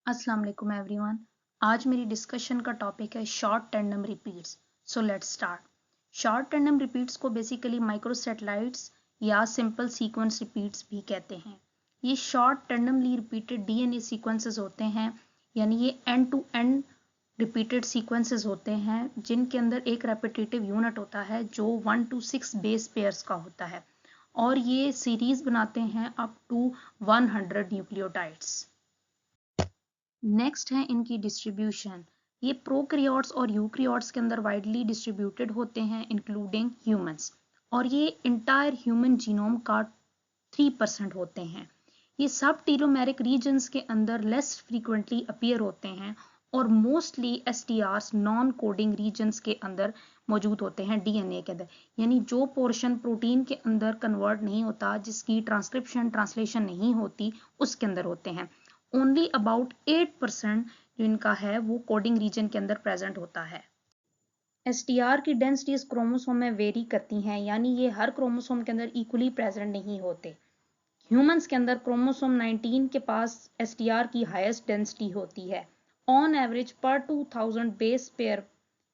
अस्सलाम वालेकुम एवरीवन। आज मेरी डिस्कशन का टॉपिक है short tandem repeats. So let's start. Short tandem repeats को बेसिकली माइक्रोसैटेलाइट्स या सिंपल सीक्वेंस रिपीट्स भी कहते हैं। ये short tandemly repeated DNA sequences होते हैं, यानी ये end to end repeated sequences होते हैं जिनके अंदर एक रेपिटेटिव यूनिट होता है जो 1 to 6 बेस पेयर्स का होता है और ये सीरीज बनाते हैं अप टू 100 न्यूक्लियोटाइड्स। नेक्स्ट है इनकी डिस्ट्रीब्यूशन। ये प्रोकैरियोट्स और यूकैरियोट्स के अंदर वाइडली डिस्ट्रीब्यूटेड होते हैं इंक्लूडिंग ह्यूमंस, और ये इंटायर ह्यूमन जीनोम का 3% होते हैं। ये सब टीलोमेरिक रीजन्स के अंदर लेस फ्रीक्वेंटली अपीयर होते हैं और मोस्टली एसटीआरस नॉन कोडिंग रीजन्स के अंदर मौजूद होते हैं डीएनए के अंदर, यानी जो पोर्शन प्रोटीन के अंदर कन्वर्ट नहीं होता, जिसकी ट्रांसक्रिप्शन ट्रांसलेशन नहीं होती, उसके अंदर होते हैं। ओनली अबाउट 8% जो इनका है वो कोडिंग रीजन के अंदर प्रेजेंट होता है। एसटीआर की डेंसिटीज क्रोमोसोम में वेरी करती हैं, यानी ये हर क्रोमोसोम के अंदर इक्वली प्रेजेंट नहीं होते। ह्यूमंस के अंदर क्रोमोसोम 19 के पास एसटीआर की हाईएस्ट डेंसिटी होती है। ऑन एवरेज पर 2000 बेस पेयर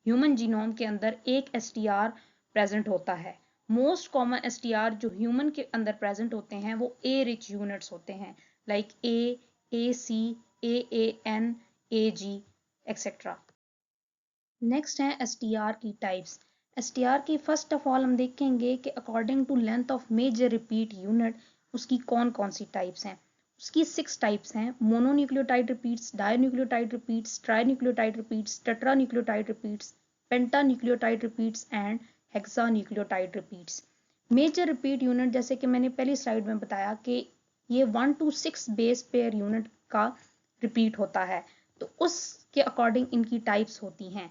ह्यूमन जीनोम के अंदर एक एसटीआर प्रेजेंट होता है। मोस्ट कॉमन एसटीआर जो ह्यूमन के अंदर प्रेजेंट होते हैं वो ए रिच यूनिट्स होते हैं, like AC, AAN, AG etcetera. Next है एसटीआर की टाइप्स। एसटीआर की फर्स्ट ऑफ ऑल हम देखेंगे कि according to length of major repeat unit उसकी कौन कौन सी टाइप्स हैं। उसकी 6 टाइप्स हैं: mononucleotide repeats, dinucleotide repeats, trinucleotide repeats, tetranucleotide repeats, pentanucleotide repeats and hexanucleotide repeats. Major repeat unit जैसे कि मैंने पहली स्लाइड में बताया कि ये 1 to 6 बेस पेयर यूनिट का रिपीट होता है, तो उसके अकॉर्डिंग इनकी टाइप्स होती हैं।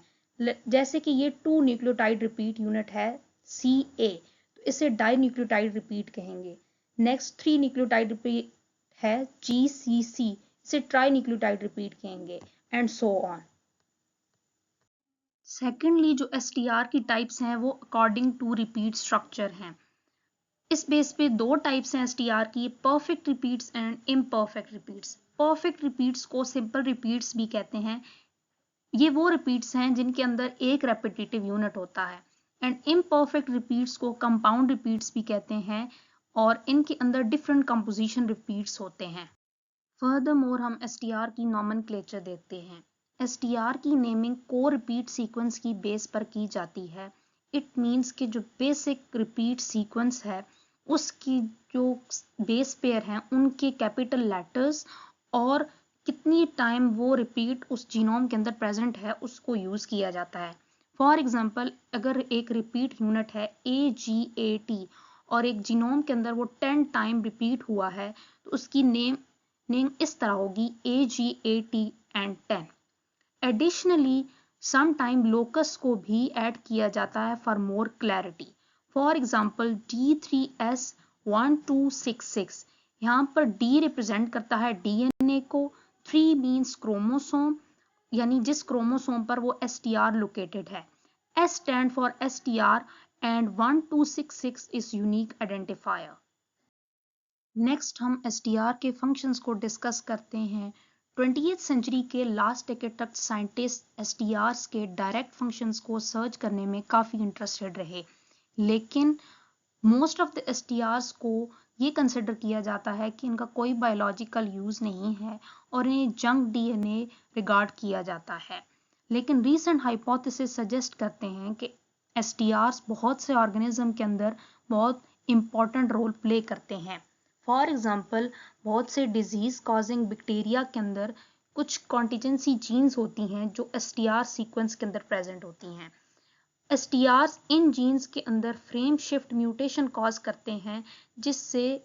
जैसे कि ये 2 न्यूक्लियोटाइड रिपीट यूनिट है CA, तो इसे डाई न्यूक्लियोटाइड रिपीट कहेंगे। नेक्स्ट 3 न्यूक्लियोटाइड रिपीट है GCC, इसे ट्राई न्यूक्लियोटाइड रिपीट कहेंगे एंड सो ऑन। सेकेंडली जो एसटीआर की टाइप्स हैं वो अकॉर्डिंग टू रिपीट स्ट्रक्चर हैं। इस बेस पे 2 टाइप्स हैं एसटीआर की: perfect repeats and imperfect repeats. Perfect repeats को सिंपल रिपीट्स भी कहते हैं। ये वो रिपीट्स हैं जिनके अंदर एक रेपिटेटिव यूनिट होता है। एंड इम्परफेक्ट रिपीट्स को कंपाउंड रिपीट्स भी कहते हैं और इनके अंदर डिफरेंट कंपोजिशन रिपीट्स होते हैं। फर्दरमोर हम एसटीआर की नॉमेनक्लेचर देखते हैं। एसटीआर की नेमिंग को रिपीट सीक्वेंस की बेस पर की जाती है। इट मीन्स कि जो बेसिक रिपीट सीक्वेंस है उसकी जो बेस पेयर हैं उनके कैपिटल लेटर्स और कितनी टाइम वो रिपीट उस जीनोम के अंदर प्रेजेंट है उसको यूज किया जाता है। फॉर एग्जाम्पल, अगर एक रिपीट यूनिट है AGAT और एक जीनोम के अंदर वो 10 टाइम रिपीट हुआ है, तो उसकी नेम इस तरह होगी AGAT and 10। Additionally sometime locus को भी ऐड किया जाता है for more clarity. For example D3S1266, यहाँ पर D रिप्रेजेंट करता है डीएनए को, 3 मीन्स क्रोमोसोम, यानी जिस क्रोमोसोम पर वो एसटीआर लोकेटेड है। S stand for STR and 1266 is unique identifier. Next हम एसटीआर के फंक्शंस को डिस्कस करते हैं। 20th सेंचुरी के लास्ट डेकेड तक साइंटिस्ट एसटीआर्स के डायरेक्ट फंक्शंस को सर्च करने में काफ़ी इंटरेस्टेड रहे, लेकिन मोस्ट ऑफ द एसटीआर्स को ये कंसिडर किया जाता है कि इनका कोई बायोलॉजिकल यूज़ नहीं है और इन्हें जंक डीएनए रिगार्ड किया जाता है। लेकिन रीसेंट हाइपोथेसिस सजेस्ट करते हैं कि एसटीआर्स बहुत से ऑर्गेनिज्म के अंदर बहुत इंपॉर्टेंट रोल प्ले करते हैं। फॉर एग्जाम्पल, बहुत से डिजीज कॉजिंग बैक्टीरिया के अंदर कुछ कॉन्टिजेंसी जीन्स होती हैं जो एसटीआर सीक्वेंस के अंदर प्रेजेंट होती हैं। एसटीआर्स इन जीन्स के अंदर फ्रेम शिफ्ट म्यूटेशन कॉज करते हैं जिससे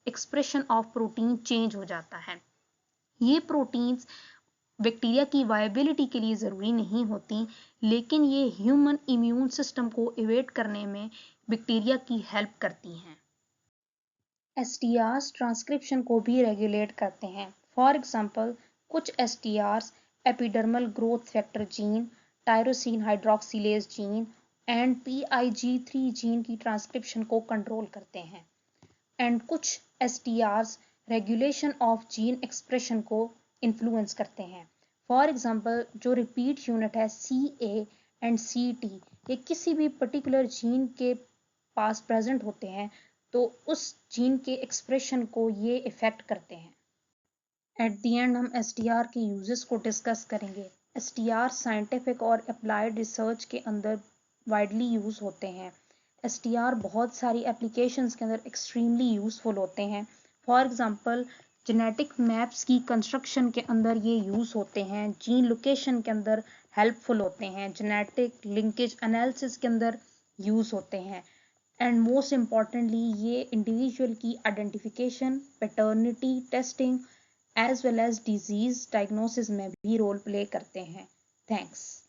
एक्सप्रेशन ऑफ प्रोटीन चेंज हो जाता है। ये प्रोटीन्स बैक्टीरिया की वायबिलिटी के लिए ज़रूरी नहीं होती, लेकिन ये ह्यूमन इम्यून सिस्टम को इवेट करने में बैक्टीरिया की हेल्प करती हैं। एसटीआर्स ट्रांसक्रिप्शन को भी रेगुलेट करते हैं। फॉर एग्जाम्पल, कुछ STRs epidermal growth factor gene, tyrosine hydroxylase gene and PIG3 gene की ट्रांसक्रिप्शन को कंट्रोल करते हैं। एंड कुछ STRs regulation of gene expression को इन्फ्लुएंस करते हैं। फॉर एग्जांपल जो रिपीट यूनिट है CA एंड CT, ये किसी भी पर्टिकुलर जीन के पास प्रेजेंट होते हैं तो उस जीन के एक्सप्रेशन को ये इफेक्ट करते हैं। एट द एंड हम STR के यूजेस को डिस्कस करेंगे। STR साइंटिफिक और अप्लाइड रिसर्च के अंदर वाइडली यूज होते हैं। STR बहुत सारी एप्लीकेशंस के अंदर एक्सट्रीमली यूजफुल होते हैं। फॉर एग्जांपल जेनेटिक मैप्स की कंस्ट्रक्शन के अंदर ये यूज होते हैं, जीन लोकेशन के अंदर हेल्पफुल होते हैं, जेनेटिक लिंकेज एनालिसिस के अंदर यूज होते हैं, एंड मोस्ट इम्पॉर्टेंटली ये इंडिविजुअल की identification, paternity testing as well as disease diagnosis में भी रोल प्ले करते हैं। थैंक्स।